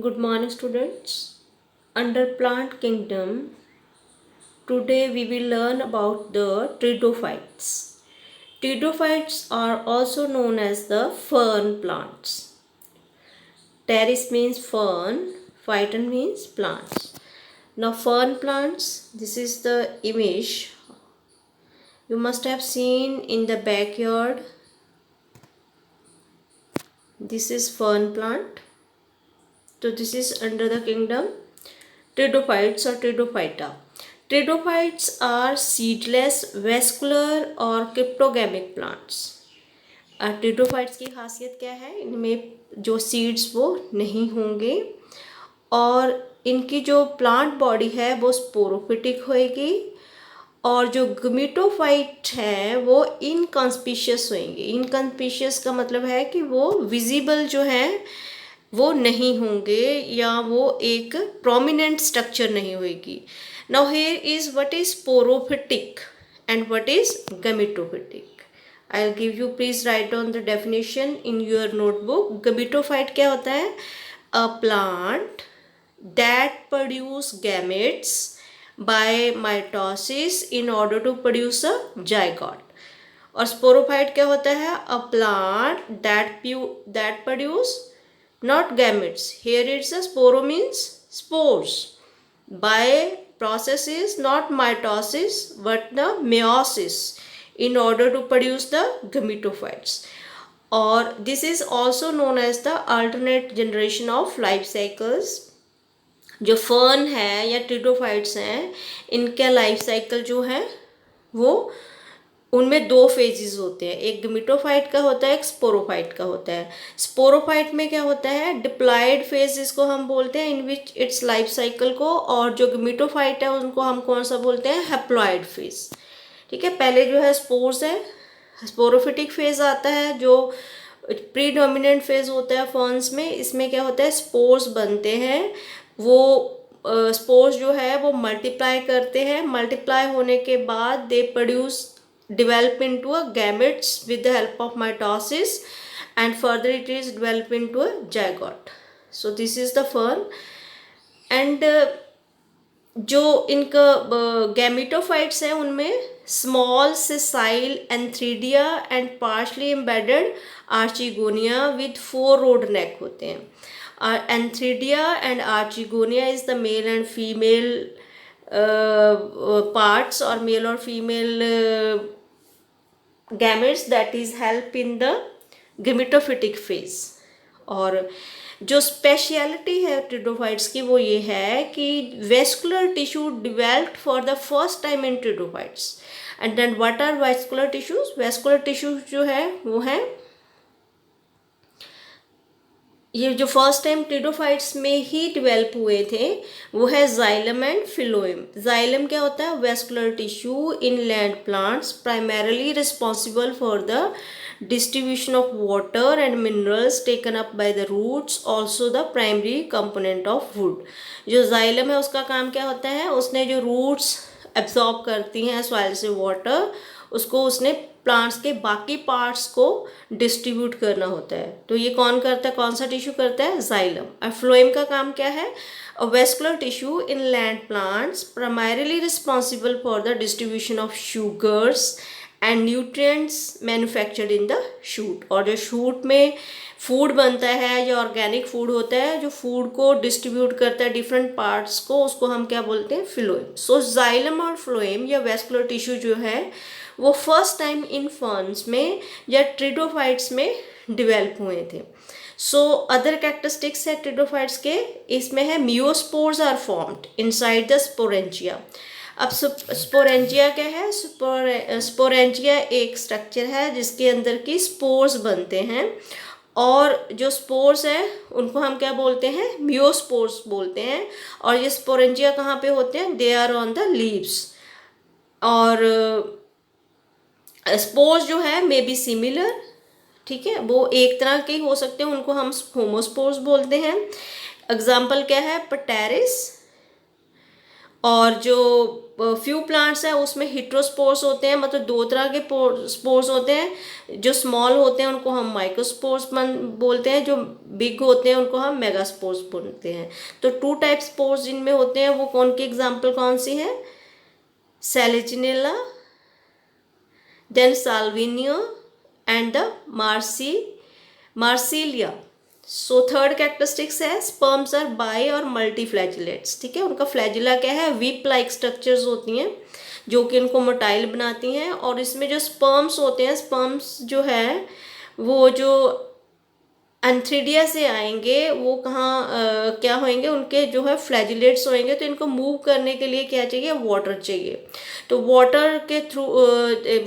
Good morning, students. Under plant kingdom, today we will learn about the pteridophytes. Pteridophytes are also known as the fern plants. Pteris means fern, phyton means plants. Now, fern plants, this is the image you must have seen in the backyard. This is fern plant. So, this is under the kingdom Pteridophytes or Pteridophyta. Pteridophytes are seedless, vascular और cryptogamic plants. Pteridophytes की खासियत क्या है? इनमें जो seeds वो नहीं होंगे और इनकी जो प्लांट बॉडी है वो स्पोरोफिटिक होएगी और जो गमीटोफाइट है वो इनकॉन्स्पिशियस होंगे. इनकॉन्स्पिशियस का मतलब है कि वो विजिबल जो है वो नहीं होंगे या वो एक प्रोमिनेंट स्ट्रक्चर नहीं होगी. Now here is what is sporophytic and what is gametophytic. I will give you, please write down the definition in your notebook. Gametophyte क्या होता है? A plant that produce gametes by mitosis in order to produce a zygote. और sporophyte क्या होता है? A plant that produce not gametes. Here it's a sporo means spores. By process is not mitosis but the meiosis in order to produce the gametophytes. Or this is also known as the alternate generation of life cycles. जो fern है या ट्रिडोफाइट्स हैं इनका life cycle जो है वो उनमें दो फेजेस होते हैं. एक गमीटोफाइट का होता है, एक स्पोरोफाइट का होता है. स्पोरोफाइट में क्या होता है? डिप्लॉयड फेज इसको हम बोलते हैं, इन विच इट्स लाइफ साइकिल को. और जो गमीटोफाइट है उनको हम कौन सा बोलते हैं? Haploid phase. ठीक है, पहले जो है स्पोर्स है, स्पोरोफिटिक फेज आता है जो प्रीडोमिनेंट फेज होता है फर्न्स में. इसमें क्या होता है? स्पोर्स बनते हैं. वो स्पोर्स जो है वो मल्टीप्लाई करते हैं. मल्टीप्लाई होने के बाद they produce develop into a gametes with the help of mitosis and further it is developed into a zygote. So this is the fern. And जो इनका गैमेटोफाइट्स हैं उनमें small sessile antheridia and partially embedded archegonia with 4 rod neck होते हैं. Antheridia and archegonia is the male and female parts or male or female gametes that is help in the gametophytic phase. और जो speciality है ट्रिडोफाइट्स की वो ये है कि vascular tissue developed for the first time in pteridophytes. And then what are vascular tissues? Vascular tissues जो है वो है ये जो फर्स्ट टाइम ट्रिडोफाइट्स में ही डेवलप हुए थे वो है जाइलम एंड फिलोएम. जाइलम क्या होता है? Vascular tissue in land plants primarily responsible for the distribution of water and minerals taken up by the roots, also the primary component of wood. जो xylem है उसका काम क्या होता है? उसने जो रूट्स एब्जॉर्ब करती हैं सॉइल से वाटर, उसको उसने प्लांट्स के बाकी पार्ट्स को डिस्ट्रीब्यूट करना होता है. तो ये कौन करता है? कौन सा टिश्यू करता है? जाइलम. और फ्लोएम का काम क्या है? A vascular tissue in land plants primarily responsible for the distribution of sugars and nutrients manufactured in the shoot. और जो शूट में फूड बनता है, जो ऑर्गेनिक फूड होता है, जो फूड को डिस्ट्रीब्यूट करता है डिफरेंट पार्ट्स को, उसको हम क्या बोलते हैं? फ्लोएम. सो जाइलम और फ्लोएम या वेस्कुलर टिश्यू जो है वो फर्स्ट टाइम इन फर्न्स में या ट्रिडोफाइट्स में डिवेल्प हुए थे. सो अदर कैरेक्टरिस्टिक्स है ट्रिडोफाइट्स के, इसमें है meiospores are formed inside the sporangia. अब स्पोरेंजिया क्या है? स्पोरेंजिया एक स्ट्रक्चर है जिसके अंदर की स्पोर्स बनते हैं और जो स्पोर्स हैं उनको हम क्या बोलते हैं? मियोस्पोर्स बोलते हैं. और ये स्पोरेंजिया कहाँ पे होते हैं? They are on the leaves. और स्पोर्स जो है मे बी सिमिलर, ठीक है, वो एक तरह के हो सकते हैं, उनको हम होमोस्पोर्स बोलते हैं. एग्जाम्पल क्या है? पटेरिस. और जो फ्यू प्लांट्स हैं उसमें हेटेरोस्पोर्स होते हैं, मतलब दो तरह के स्पोर्स होते हैं। जो स्मॉल होते हैं उनको हम माइक्रोस्पोर्स बोलते हैं, जो बिग होते हैं उनको हम मेगास्पोर्स बोलते हैं। तो टू टाइप स्पोर्स जिनमें होते हैं वो कौन की एग्जाम्पल कौन सी है? Selaginella, then Salvinia and the Marsilea. So third characteristics है sperms are bi or multi flagellates. ठीक है, उनका फ्लैजिला क्या है? वीप लाइक स्ट्रक्चर्स होती हैं जो कि उनको मोटाइल बनाती हैं। और इसमें जो स्पर्म्स होते हैं, स्पर्म्स जो है वो जो एंथ्रीडिया से आएंगे, वो कहाँ क्या होंगे? उनके जो है फ्लैजिलेट्स होंगे। तो इनको मूव करने के लिए क्या चाहिए? वाटर चाहिए। तो वाटर के थ्रू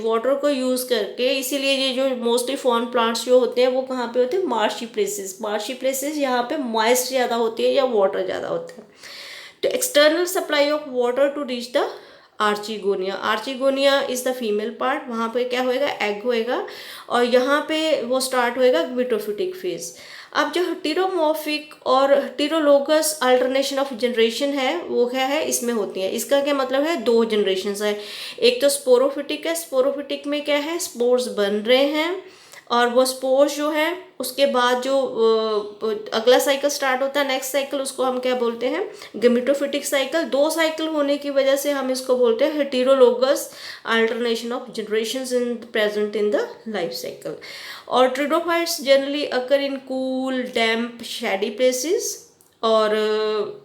वाटर को यूज़ करके, इसीलिए ये जो मोस्टली फॉर्न प्लांट्स जो होते हैं वो कहाँ पे होते हैं? Marshy places. मार्शी प्लेसेस यहाँ पे मॉइस्ट ज़्यादा होती है या वाटर ज़्यादा होता है। तो external supply of water to reach the archegonia. Archegonia is the female part. वहाँ पे क्या होएगा? एग होएगा और यहाँ पे वो स्टार्ट होएगा ग्विटोफिटिक फेज। अब जो हेटेरोमॉर्फिक और हेटेरोलोगस अल्टरनेशन ऑफ जनरेशन है वो क्या है? इसमें होती है। इसका क्या मतलब है? दो जनरेशन है। एक तो स्पोरोफिटिक है। स्पोरोफिटिक में क्या है? स्पोर्स बन रहे हैं और वो स्पोर्स जो है उसके बाद जो अगला साइकिल स्टार्ट होता है, नेक्स्ट साइकिल, उसको हम क्या बोलते हैं? Gametophytic cycle. दो साइकिल होने की वजह से हम इसको बोलते हैं heterologous alternation of generations in present in the life cycle. और pteridophytes generally occur in cool damp shady places. और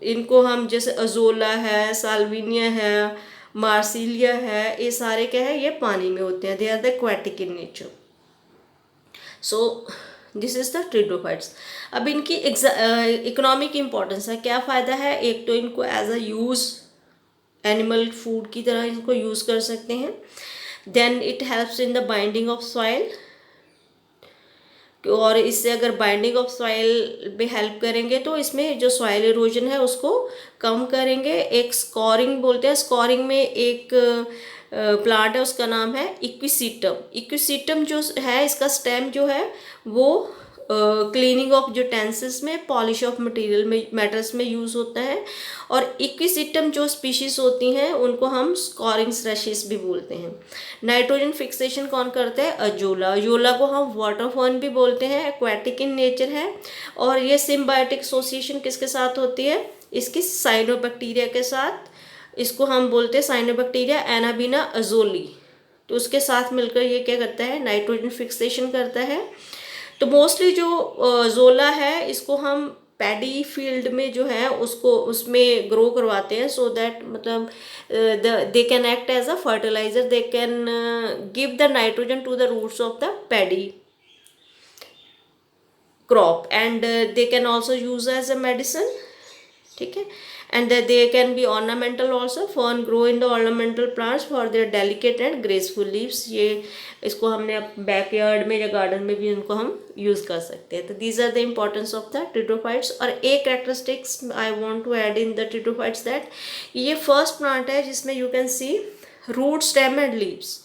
इनको हम जैसे अजोला है, साल्विनिया है, मार्सिलिया है, ये सारे क्या है? ये पानी में होते हैं। They are the aquatic in nature. So this is the pteridophytes. अब इनकी इकोनॉमिक इम्पोर्टेंस है, क्या फ़ायदा है? एक तो इनको as a use animal food की तरह इनको यूज़ कर सकते हैं। Then it helps in the binding of soil, और इससे अगर बाइंडिंग ऑफ सॉइल में हेल्प करेंगे तो इसमें जो सॉइल इरोजन है उसको कम करेंगे। एक स्कोरिंग बोलते हैं। स्कोरिंग में एक प्लांट है, उसका नाम है इक्विसीटम। इक्विसीटम जो है, इसका स्टेम जो है वो क्लीनिंग ऑफ यूटेंसिल्स में, पॉलिश ऑफ मटेरियल में, मेटल्स में यूज़ होता है। और इक्विसीटम जो स्पीशीज होती हैं उनको हम स्कोरिंग स्ट्रेशिस भी बोलते हैं। नाइट्रोजन फिक्सेशन कौन करता है? अजोला। अजोला को हम वाटर फर्न भी बोलते हैं, एक्वेटिक इन नेचर है। और ये सिम्बायोटिक एसोसिएशन किसके साथ होती है? इसकी साइनोबैक्टीरिया के साथ। इसको हम बोलते हैं साइनोबैक्टीरिया एनाबीना अजोली। तो उसके साथ मिलकर ये क्या करता है? नाइट्रोजन फिक्सेशन करता है। तो मोस्टली जो जोला है इसको हम पैडी फील्ड में जो है उसको उसमें ग्रो करवाते हैं, सो दैट मतलब they can act as a fertiliser, they can give the nitrogen to the roots of the paddy crop and they can also use as a medicine. ठीक है, and they can be ornamental also. Fern grow in the ornamental plants for their delicate and graceful leaves. ये इसको हमने backyard में या garden में भी उनको हम यूज़ कर सकते हैं। तो these are the importance of the pteridophytes. और एक characteristics I want to add in the pteridophytes that ये फर्स्ट प्लांट है जिसमें you can see root, stem and leaves.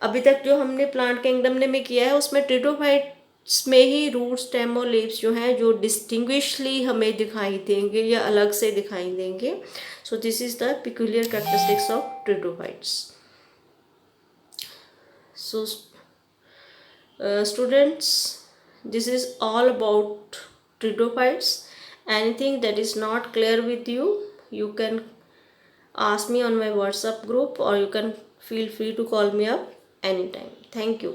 अभी तक जो हमने प्लांट किंगडम में किया है उसमें ट्रिडोफाइट्स में ही रूट, स्टेम और लीव्स जो हैं जो डिस्टिंग्विशली हमें दिखाई देंगे या अलग से दिखाई देंगे। So this is the peculiar characteristics of pteridophytes. So students, this is all about pteridophytes. Anything that is not clear with you, you can ask me on my WhatsApp group, or you can feel free to call me up anytime. Thank you.